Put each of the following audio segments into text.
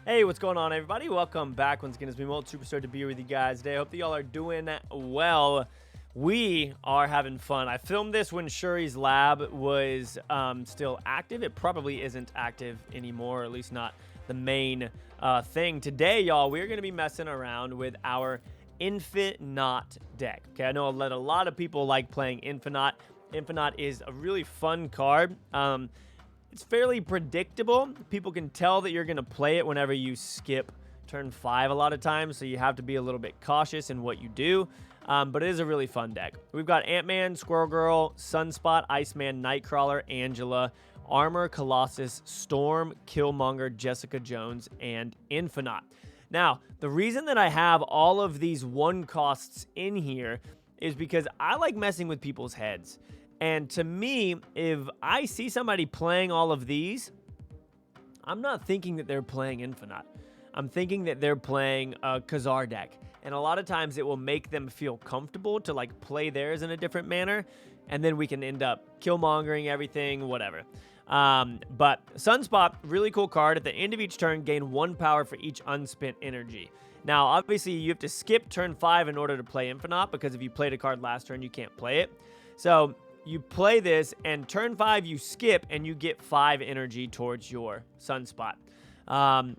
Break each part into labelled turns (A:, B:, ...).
A: Hey, what's going on, everybody? Welcome back. Once again, it's me, MOLT. Super stoked to be here with you guys today. Hope that y'all are doing well. We are having fun. I filmed this when Shuri's lab was still active. It probably isn't active anymore, or at least not the main thing. Today, y'all, we're going to be messing around with our INFINAUT deck. Okay, I know that a lot of people like playing INFINAUT. INFINAUT is a really fun card. It's fairly predictable. People can tell that you're going to play it whenever you skip turn 5 a lot of times, so you have to be a little bit cautious in what you do. But it is a really fun deck. We've got Ant-Man, Squirrel Girl, Sunspot, Iceman, Nightcrawler, Angela, Armor, Colossus, Storm, Killmonger, Jessica Jones, and INFINAUT. Now, the reason that I have all of these one costs in here is because I like messing with people's heads. And to me, if I see somebody playing all of these, I'm not thinking that they're playing INFINAUT. I'm thinking that they're playing a Khazar deck. And a lot of times it will make them feel comfortable to like play theirs in a different manner. And then we can end up killmongering everything, whatever. But Sunspot, really cool card. At the end of each turn, gain 1 power for each unspent energy. Now, obviously, you have to skip turn 5 in order to play INFINAUT, because if you played a card last turn, you can't play it. So you play this, and turn 5 you skip, and you get 5 energy towards your Sunspot.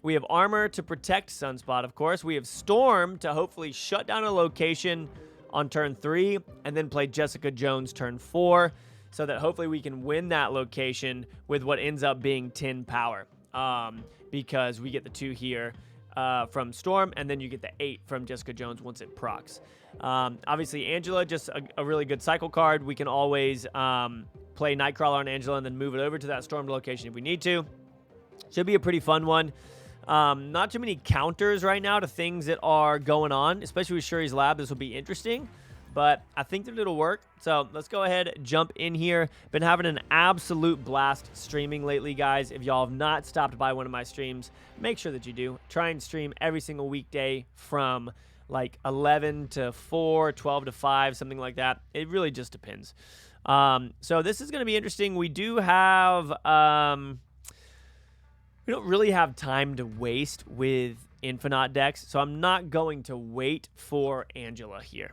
A: We have Armor to protect Sunspot, of course. We have Storm to hopefully shut down a location on turn 3, and then play Jessica Jones turn 4, so that hopefully we can win that location with what ends up being 10 power, because we get the 2 here from Storm, and then you get the 8 from Jessica Jones once it procs. Obviously, Angela, just a really good cycle card. We can always play Nightcrawler on Angela and then move it over to that Storm location if we need to. Should be a pretty fun one. Not too many counters right now to things that are going on, especially with Shuri's lab. This will be interesting, but I think that it'll work. So let's go ahead, jump in here. Been having an absolute blast streaming lately, guys. If y'all have not stopped by one of my streams, make sure that you do. Try and stream every single weekday from like 11 to 4, 12 to 5, something like that. It really just depends. So this is going to be interesting. We do have... we don't really have time to waste with INFINAUT decks, so I'm not going to wait for Angela here.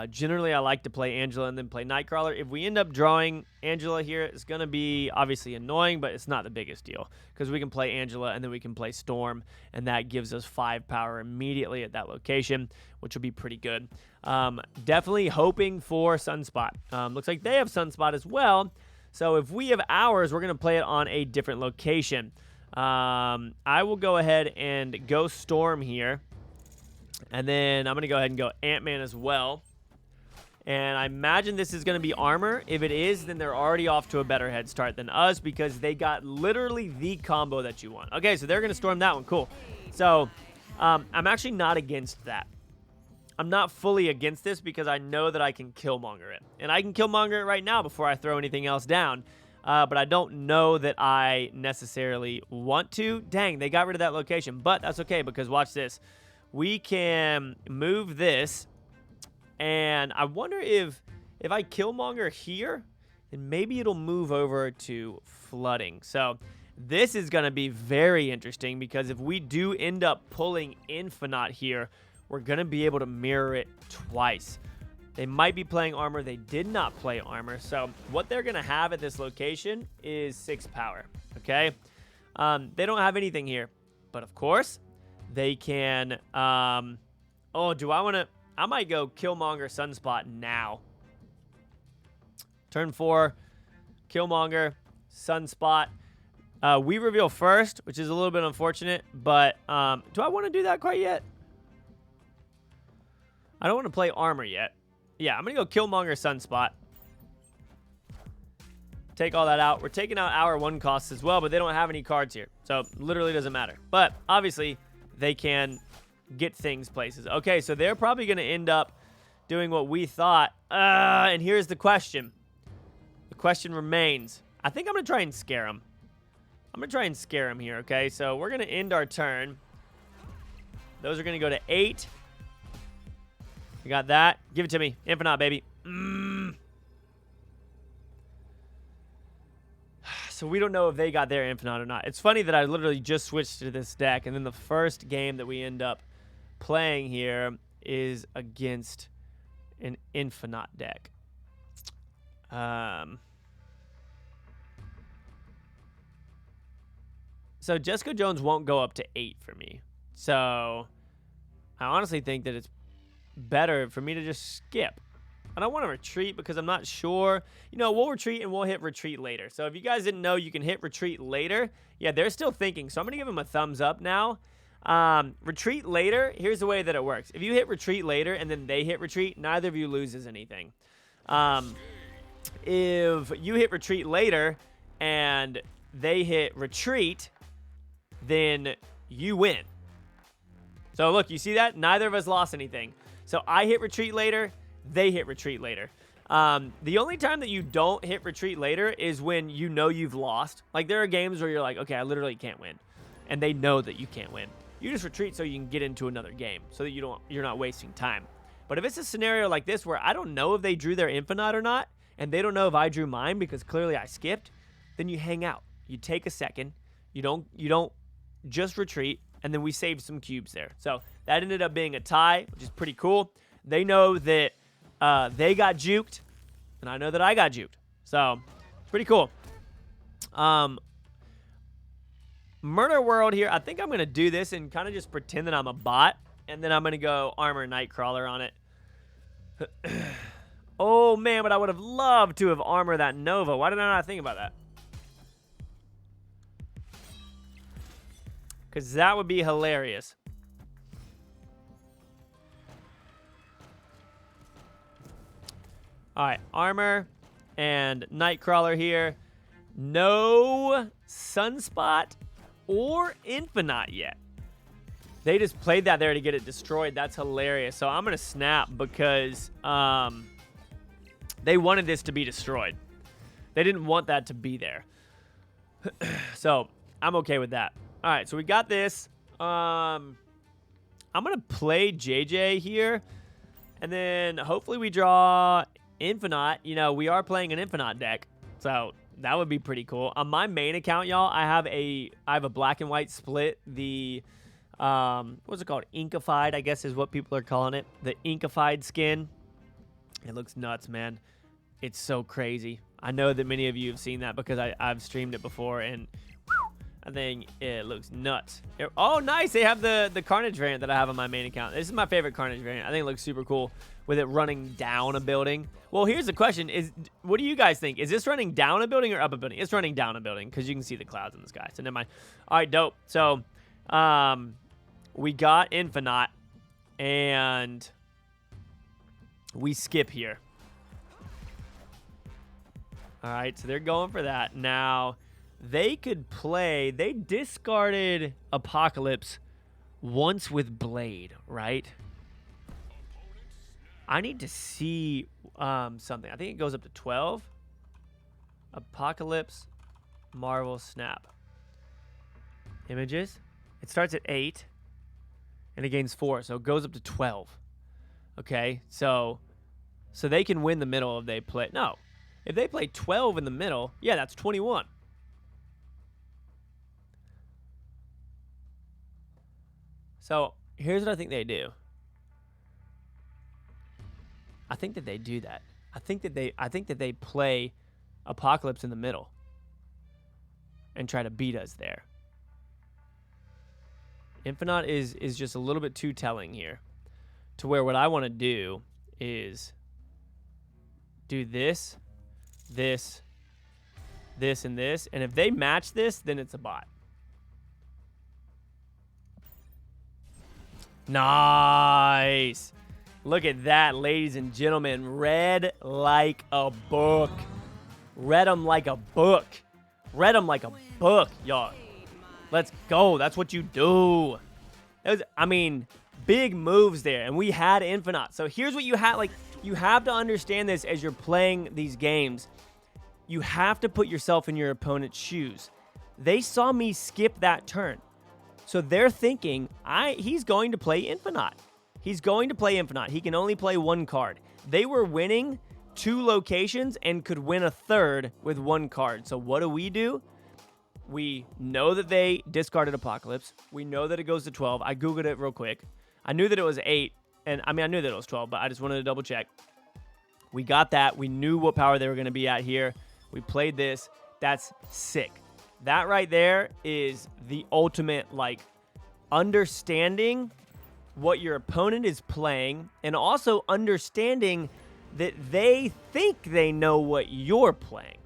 A: Generally, I like to play Angela and then play Nightcrawler. If we end up drawing Angela here, it's going to be obviously annoying, but it's not the biggest deal, because we can play Angela and then we can play Storm, and that gives us 5 power immediately at that location, which will be pretty good. Definitely hoping for Sunspot. Looks like they have Sunspot as well, so if we have ours, we're going to play it on a different location. I will go ahead and go Storm here, and then I'm going to go ahead and go Ant-Man as well. And I imagine this is going to be Armor. If it is, then they're already off to a better head start than us, because they got literally the combo that you want. Okay, so they're going to Storm that one. Cool. So I'm actually not against that. I'm not fully against this, because I know that I can Killmonger it. And I can Killmonger it right now before I throw anything else down. But I don't know that I necessarily want to. Dang, they got rid of that location. But that's okay, because watch this. We can move this. And I wonder if I Killmonger here, then maybe it'll move over to flooding. So this is going to be very interesting, because if we do end up pulling INFINAUT here, we're going to be able to mirror it twice. They might be playing Armor. They did not play Armor. So what they're going to have at this location is 6 power, okay? They don't have anything here. But, of course, they can... oh, do I want to... I might go Killmonger Sunspot now. Turn 4, Killmonger, Sunspot. We reveal first, which is a little bit unfortunate. But do I want to do that quite yet? I don't want to play Armor yet. Yeah, I'm going to go Killmonger Sunspot. Take all that out. We're taking out our 1 costs as well, but they don't have any cards here. So it literally doesn't matter. But obviously, they can get things places. Okay, so they're probably going to end up doing what we thought. And here's the question. The question remains. I think I'm going to try and scare them. I'm going to try and scare them here, okay? So we're going to end our turn. Those are going to go to 8. We got that. Give it to me. INFINAUT, baby. So we don't know if they got their Infinite or not. It's funny that I literally just switched to this deck, and then the first game that we end up playing here is against an Infinite deck. So Jessica Jones won't go up to 8 for me. So I honestly think that it's better for me to just skip. I don't want to retreat because I'm not sure. You know, we'll retreat and we'll hit retreat later. So if you guys didn't know you can hit retreat later, yeah, they're still thinking. So I'm going to give them a thumbs up now. Retreat later, here's the way that it works. If you hit retreat later and then they hit retreat, neither of you loses anything. If you hit retreat later and they hit retreat, then you win. So look, you see that? Neither of us lost anything. So I hit retreat later, they hit retreat later. The only time that you don't hit retreat later is when you know you've lost. Like there are games where you're like, okay, I literally can't win. And they know that you can't win. You just retreat so you can get into another game so that you're not wasting time. But if it's a scenario like this where I don't know if they drew their Infinite or not, and they don't know if I drew mine because clearly I skipped, then you hang out. You take a second. You don't just retreat, and then we saved some cubes there. So that ended up being a tie, which is pretty cool. They know that they got juked, and I know that I got juked. So it's pretty cool. Murder World here. I think I'm going to do this and kind of just pretend that I'm a bot, and then I'm going to go Armor Nightcrawler on it. Oh, man, but I would have loved to have armored that Nova. Why did I not think about that? Because that would be hilarious. All right, Armor and Nightcrawler here. No Sunspot or Infinite yet. They just played that there to get it destroyed. That's hilarious. So I'm going to snap because they wanted this to be destroyed. They didn't want that to be there. So I'm okay with that. All right, so we got this. I'm going to play JJ here. And then hopefully we draw Infinite. You know, we are playing an Infinite deck. So that would be pretty cool. On my main account, y'all, I have a black and white split. The what's it called? Inkified, I guess is what people are calling it. The Inkified skin. It looks nuts, man. It's so crazy. I know that many of you have seen that because I've streamed it before, and I think it looks nuts. Oh, nice. They have the Carnage variant that I have on my main account. This is my favorite Carnage variant. I think it looks super cool with it running down a building. Well, here's the question. What do you guys think? Is this running down a building or up a building? It's running down a building because you can see the clouds in the sky. So never mind. All right, dope. So we got Infinite, and we skip here. All right, so they're going for that. Now, they could play. They discarded Apocalypse once with Blade, right? I need to see something. I think it goes up to 12. Apocalypse, Marvel, Snap. Images. It starts at 8, and it gains 4, so it goes up to 12. Okay, so they can win the middle if they play. No, if they play 12 in the middle, yeah, that's 21. So here's what I think they do. I think that they do that. I think that they play Apocalypse in the middle and try to beat us there. Infinite is just a little bit too telling here, to where what I want to do is do this, this, this, and this, and if they match this, then it's a bot. Nice. Look at that, ladies and gentlemen. Read like a book. Read them like a book. Read them like a book, y'all. Let's go. That's what you do. I mean, big moves there. And we had Infinite. So here's what you have. Like, you have to understand this as you're playing these games. You have to put yourself in your opponent's shoes. They saw me skip that turn. So they're thinking, he's going to play Infinite. He's going to play Infinite. He can only play one card. They were winning 2 locations and could win a third with 1 card. So what do? We know that they discarded Apocalypse. We know that it goes to 12. I Googled it real quick. I knew that it was 8. And I mean, I knew that it was 12, but I just wanted to double check. We got that. We knew what power they were going to be at here. We played this. That's sick. That right there is the ultimate, like, understanding what your opponent is playing and also understanding that they think they know what you're playing.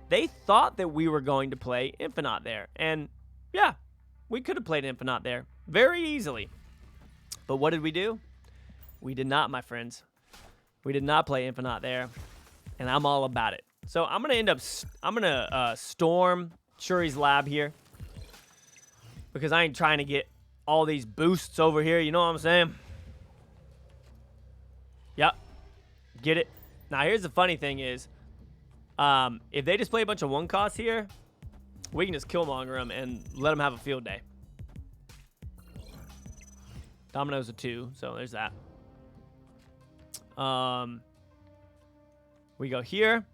A: They thought that we were going to play INFINAUT there. And, yeah, we could have played INFINAUT there very easily. But what did we do? We did not, my friends. We did not play INFINAUT there. And I'm all about it. So I'm going to storm Shuri's lab here. Because I ain't trying to get all these boosts over here. You know what I'm saying? Yep. Get it? Now, here's the funny thing is, if they just play a bunch of 1 costs here, we can just Killmonger them and let them have a field day. Domino's a 2, so there's that. We go here.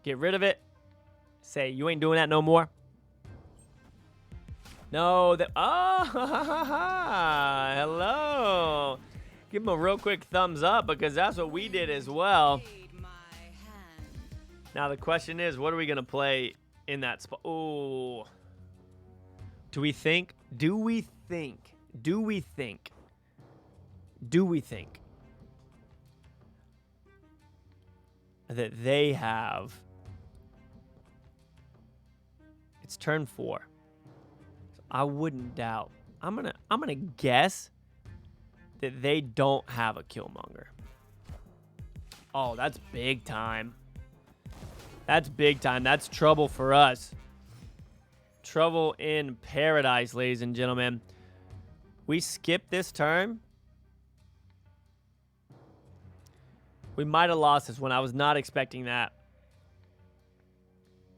A: Get rid of it. Say, you ain't doing that no more. No, that. Oh, hello. Give him a real quick thumbs up because that's what we did as well. Now, the question is, what are we going to play in that spot? Oh. Do we think that they have... It's turn 4. So I wouldn't doubt. I'm gonna guess that they don't have a Killmonger. Oh, that's big time. That's big time. That's trouble for us. Trouble in paradise, ladies and gentlemen. We skip this turn. We might have lost this one. I was not expecting that.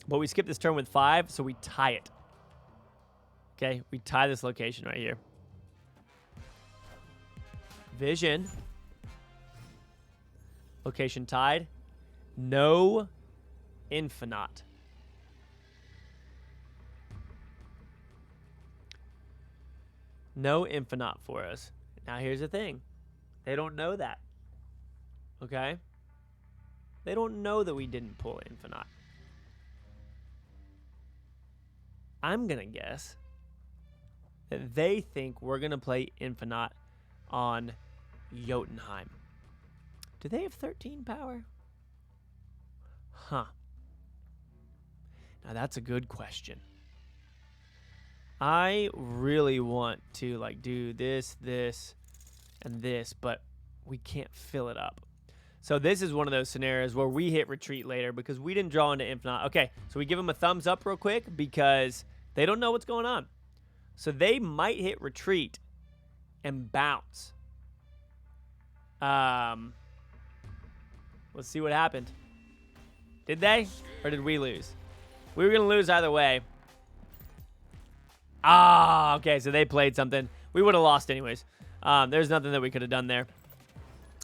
A: But we skip this turn with 5, so we tie it. Okay, we tie this location right here. Vision. Location tied. No INFINAUT. No INFINAUT for us. Now, here's the thing. They don't know that. Okay? They don't know that we didn't pull INFINAUT. I'm going to guess that they think we're going to play INFINAUT on Jotunheim. Do they have 13 power? Huh. Now, that's a good question. I really want to, like, do this, this, and this, but we can't fill it up. So this is one of those scenarios where we hit retreat later because we didn't draw into INFINAUT. Okay, so we give them a thumbs up real quick because they don't know what's going on. So they might hit retreat and bounce. Let's see what happened. Did they? Or did we lose? We were going to lose either way. Ah, okay, so they played something. We would have lost anyways. There's nothing that we could have done there.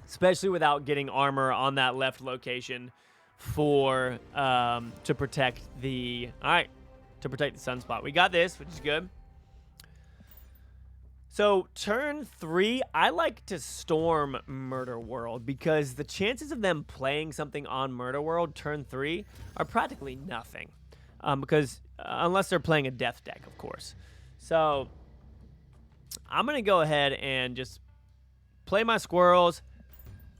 A: Especially without getting armor on that left location for to protect the... All right, to protect the sunspot. We got this, which is good. So, turn 3, I like to storm Murder World because the chances of them playing something on Murder World turn 3 are practically nothing. Because, unless they're playing a death deck, of course. So, I'm going to go ahead and just play my squirrels.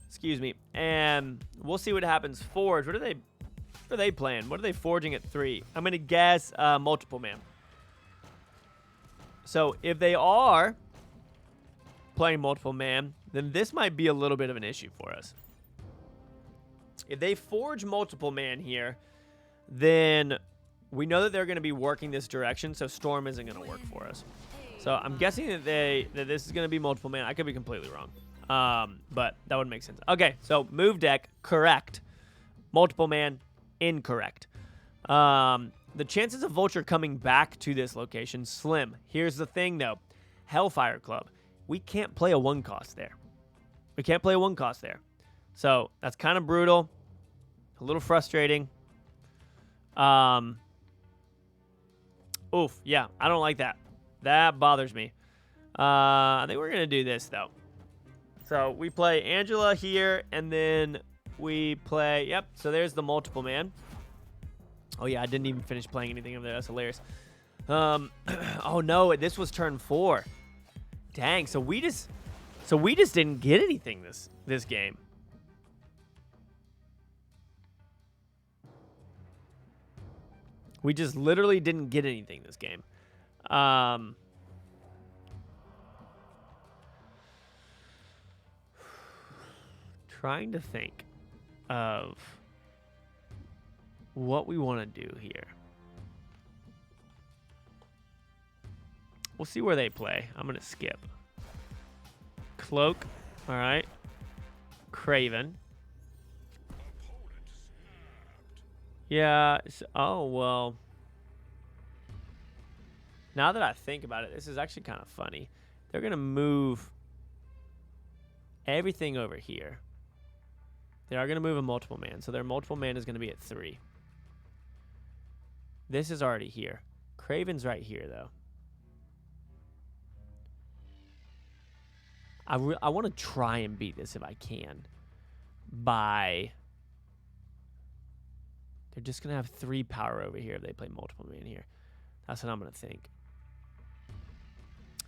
A: Excuse me. And we'll see what happens. Forge, what are they playing? What are they forging at 3? I'm going to guess multiple man. So, if they are playing multiple man, then this might be a little bit of an issue for us. If they forge multiple man here, then we know that they're going to be working this direction, so Storm isn't going to work for us. So I'm guessing that this is going to be multiple man. I could be completely wrong, but that would make sense. Okay, so move deck, correct. Multiple man, incorrect. The chances of Vulture coming back to this location, slim. Here's the thing, though. Hellfire Club. We can't play a 1-cost there. We can't play a 1-cost there. So that's kind of brutal. A little frustrating. Oof, yeah, I don't like that. That bothers me. I think we're going to do this, though. So we play Angela here, and then we play... Yep, so there's the multiple man. Oh, yeah, I didn't even finish playing anything over there. That's hilarious. Oh, no, this was turn 4. Dang, so we just didn't get anything this game. We just literally didn't get anything this game. Trying to think of what we want to do here. We'll see where they play. I'm going to skip. Cloak. All right. Craven. Yeah. Oh, well. Now that I think about it, this is actually kind of funny. They're going to move everything over here. They are going to move a multiple man. So their multiple man is going to be at 3. This is already here. Craven's right here, though. I want to try and beat this if I can. They're just going to have 3 power over here if they play multiple man here. That's what I'm going to think.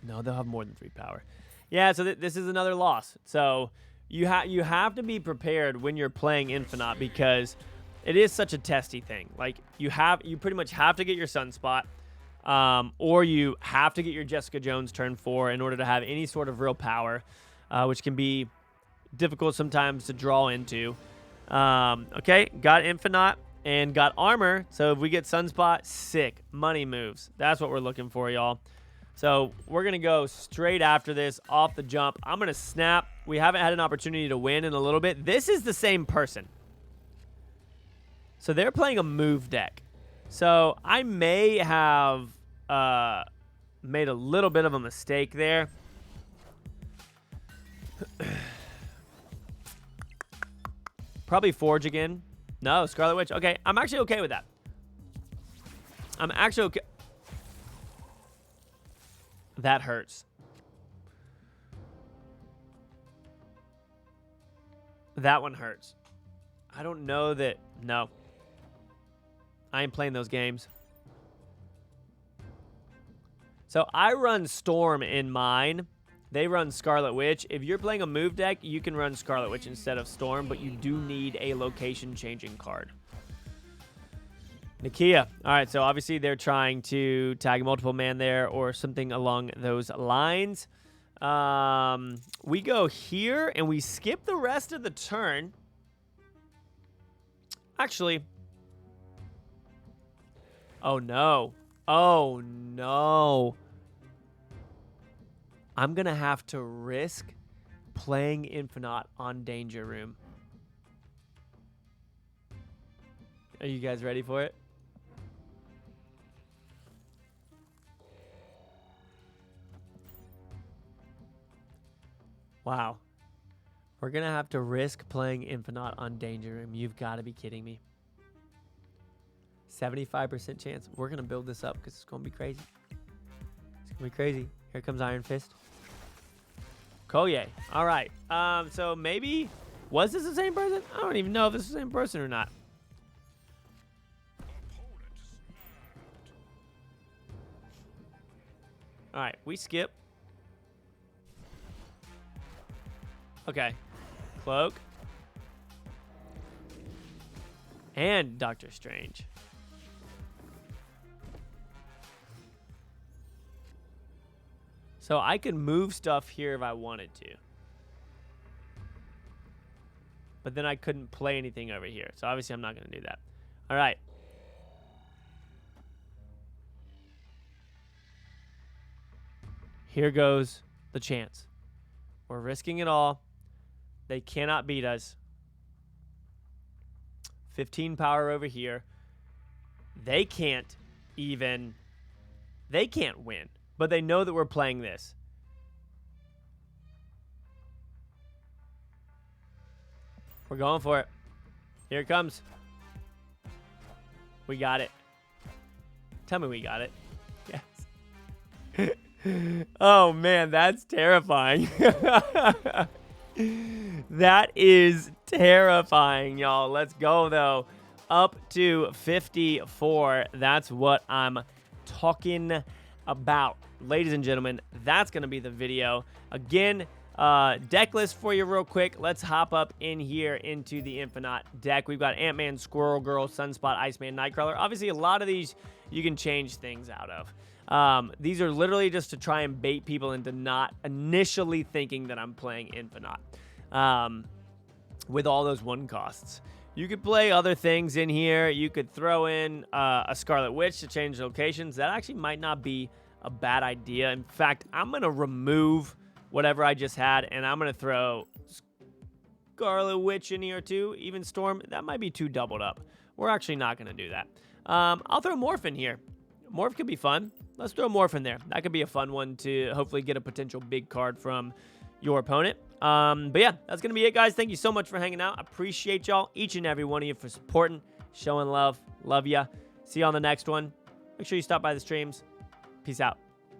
A: No, they'll have more than 3 power. Yeah, so this is another loss. So you have to be prepared when you're playing INFINAUT because it is such a testy thing. Like you pretty much have to get your Sunspot, or you have to get your Jessica Jones turn 4 in order to have any sort of real power, which can be difficult sometimes to draw into. Okay, got INFINAUT and got armor. So if we get Sunspot, sick. Money moves. That's what we're looking for, y'all. So we're going to go straight after this off the jump. I'm going to snap. We haven't had an opportunity to win in a little bit. This is the same person. So they're playing a move deck. So I may have made a little bit of a mistake there. Probably Forge again. No, Scarlet Witch. Okay, I'm actually okay with that. I'm actually okay. That hurts. That one hurts. I don't know that... No. I ain't playing those games. So I run Storm in mine. They run Scarlet Witch. If you're playing a move deck, you can run Scarlet Witch instead of Storm, but you do need a location-changing card. Nakia. All right, so obviously they're trying to tag multiple man there or something along those lines. We go here, and we skip the rest of the turn. Actually. Oh, no. Oh, no. I'm going to have to risk playing INFINAUT on Danger Room. Are you guys ready for it? Wow. We're going to have to risk playing INFINAUT on Danger Room. You've got to be kidding me. 75% chance. We're going to build this up because it's going to be crazy. It's going to be crazy. Here comes Iron Fist. Koye. All right. So maybe... Was this the same person? I don't even know if this is the same person or not. All right. We skip. Okay. Cloak. And Doctor Strange. So I could move stuff here if I wanted to. But then I couldn't play anything over here. So obviously I'm not going to do that. All right. Here goes the chance. We're risking it all. They cannot beat us. 15 power over here. They can't even... They can't win. But they know that we're playing this. We're going for it. Here it comes. We got it. Tell me we got it. Yes. Oh, man, that's terrifying. That is terrifying, y'all. Let's go, though. Up to 54. That's what I'm talking about. Ladies and gentlemen, that's going to be the video. Again, deck list for you real quick. Let's hop up in here into the INFINAUT deck. We've got Ant-Man, Squirrel Girl, Sunspot, Iceman, Nightcrawler. Obviously, a lot of these you can change things out of. These are literally just to try and bait people into not initially thinking that I'm playing INFINAUT with all those one costs. You could play other things in here. You could throw in a Scarlet Witch to change locations. That actually might not be a bad idea. In fact, I'm going to remove whatever I just had, and I'm going to throw Scarlet Witch in here too. Even Storm, that might be too doubled up. We're actually not going to do that. I'll throw Morph in here. Morph could be fun. Let's throw Morph in there. That could be a fun one to hopefully get a potential big card from your opponent. But yeah, that's going to be it, guys. Thank you so much for hanging out. Appreciate y'all, each and every one of you, for supporting, showing love. Love ya. See you on the next one. Make sure you stop by the streams. Peace out.